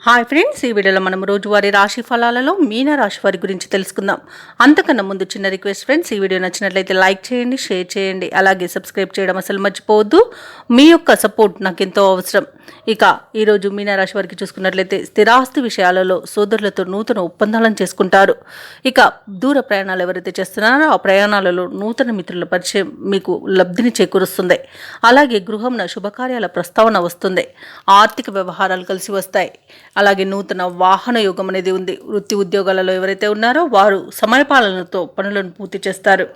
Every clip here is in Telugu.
హాయ్ ఫ్రెండ్స్, ఈ వీడియోలో మనం రోజువారీ రాశి ఫలాలలో మీన రాశి వారి గురించి తెలుసుకుందాం. అంతకన్నా ముందు చిన్న రిక్వెస్ట్ ఫ్రెండ్స్, ఈ వీడియో నచ్చినట్లయితే లైక్ చేయండి, షేర్ చేయండి, అలాగే సబ్స్క్రైబ్ చేయడం అసలు మర్చిపోవద్దు. మీ యొక్క సపోర్ట్ నాకు ఎంతో అవసరం. ఇక ఈరోజు మీన రాశి వారికి చూసుకున్నట్లయితే స్థిరాస్తి విషయాలలో సోదరులతో నూతన ఒప్పందాలను చేసుకుంటారు. ఇక దూర ప్రయాణాలు ఎవరైతే చేస్తున్నారో ఆ ప్రయాణాలలో నూతన మిత్రుల పరిచయం మీకు లబ్ధిని చేకూరుస్తుంది. అలాగే గృహంన శుభకార్యాల ప్రస్తావన వస్తుంది. ఆర్థిక వ్యవహారాలు కలిసి వస్తాయి. అలాగే నూతన వాహన యోగం అనేది ఉంది. వృత్తి ఉద్యోగాలలో ఎవరైతే ఉన్నారో వారు సమయపాలనతో పనులను పూర్తి చేస్తారు.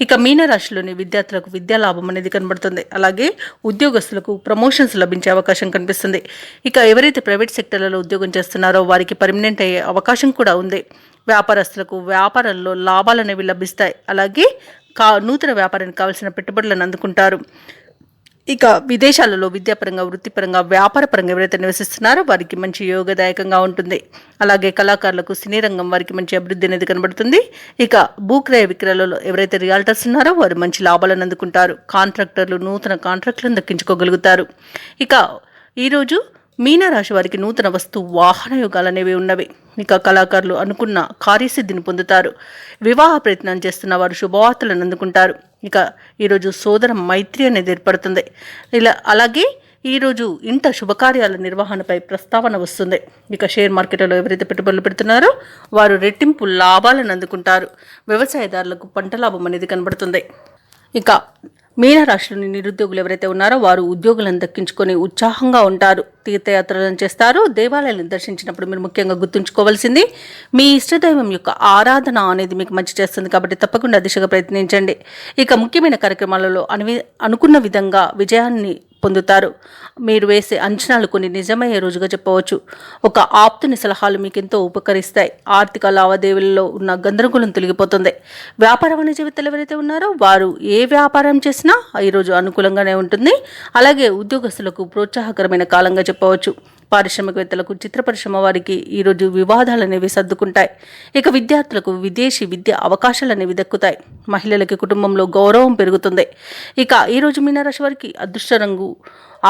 ఇక మీనరాశిలోని విద్యార్థులకు విద్యా లాభం అనేది కనబడుతుంది. అలాగే ఉద్యోగస్తులకు ప్రమోషన్స్ లభించే అవకాశం కనిపిస్తుంది. ఇక ఎవరైతే ప్రైవేట్ సెక్టర్లలో ఉద్యోగం చేస్తున్నారో వారికి పర్మనెంట్ అయ్యే అవకాశం కూడా ఉంది. వ్యాపారస్తులకు వ్యాపారంలో లాభాలు అనేవి లభిస్తాయి. అలాగే నూతన వ్యాపారానికి కావాల్సిన పెట్టుబడులను అందుకుంటారు. ఇక విదేశాలలో విద్యాపరంగా, వృత్తిపరంగా, వ్యాపారపరంగా ఎవరైతే నివసిస్తున్నారో వారికి మంచి యోగదాయకంగా ఉంటుంది. అలాగే కళాకారులకు, సినీ రంగం వారికి మంచి అభివృద్ధి అనేది కనబడుతుంది. ఇక భూక్రయ విక్రయాలలో ఎవరైతే రియాల్టర్స్ ఉన్నారో వారు మంచి లాభాలను అందుకుంటారు. కాంట్రాక్టర్లు నూతన కాంట్రాక్టులను దక్కించుకోగలుగుతారు. ఇక ఈరోజు మీనరాశి వారికి నూతన వస్తు వాహన యోగాలు అనేవి ఉన్నవి. ఇక కళాకారులు అనుకున్న కార్యసిద్ధిని పొందుతారు. వివాహ ప్రయత్నం చేస్తున్న వారు శుభవార్తలను అందుకుంటారు. ఇక ఈరోజు సోదర మైత్రి అనేది ఏర్పడుతుంది. అలాగే ఈరోజు ఇంట శుభకార్యాల నిర్వహణపై ప్రస్తావన వస్తుంది. ఇక షేర్ మార్కెట్లో ఎవరైతే పెట్టుబడులు పెడుతున్నారో వారు రెట్టింపు లాభాలను అందుకుంటారు. వ్యవసాయదారులకు పంట లాభం అనేది కనబడుతుంది. ఇక మీనరాశిలోని నిరుద్యోగులు ఎవరైతే ఉన్నారో వారు ఉద్యోగులను దక్కించుకొని ఉత్సాహంగా ఉంటారు. తీర్థయాత్రలను చేస్తారు. దేవాలయాలను దర్శించినప్పుడు మీరు ముఖ్యంగా గుర్తుంచుకోవాల్సింది మీ ఇష్టదైవం యొక్క ఆరాధన అనేది మీకు మంచి చేస్తుంది. కాబట్టి తప్పకుండా దిశగా ప్రయత్నించండి. ఇక ముఖ్యమైన కార్యక్రమాలలో అనుకున్న విధంగా విజయాన్ని పొందుతారు. మీరు వేసే అంచనాలు కొన్ని నిజమయ్యే రోజుగా చెప్పవచ్చు. ఒక ఆప్తుని సలహాలు మీకు ఎంతో ఉపకరిస్తాయి. ఆర్థిక లావాదేవీలలో ఉన్న గందరగోళం తొలగిపోతుంది. వ్యాపార వాణిజ్యవేత్తలు ఎవరైతే ఉన్నారో వారు ఏ వ్యాపారం చేసినా ఈరోజు అనుకూలంగానే ఉంటుంది. అలాగే ఉద్యోగస్తులకు ప్రోత్సాహకరమైన కాలంగా చెప్పవచ్చు. పారిశ్రామికవేత్తలకు, చిత్ర పరిశ్రమ వారికి ఈరోజు వివాదాలు అనేవి సర్దుకుంటాయి. ఇక విద్యార్థులకు విదేశీ విద్య అవకాశాలు అనేవి దక్కుతాయి. మహిళలకి కుటుంబంలో గౌరవం పెరుగుతుంది. ఇక ఈరోజు మీనరాశి వారికి అదృష్ట రంగు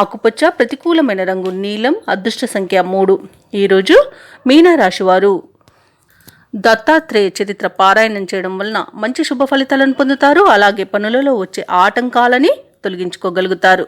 ఆకుపచ్చ, ప్రతికూలమైన రంగు నీలం, అదృష్ట సంఖ్య 3. ఈరోజు మీనరాశి వారు దత్తాత్రేయ చరిత్ర పారాయణం చేయడం వలన మంచి శుభ ఫలితాలను పొందుతారు. అలాగే పనులలో వచ్చే ఆటంకాలని తొలగించుకోగలుగుతారు.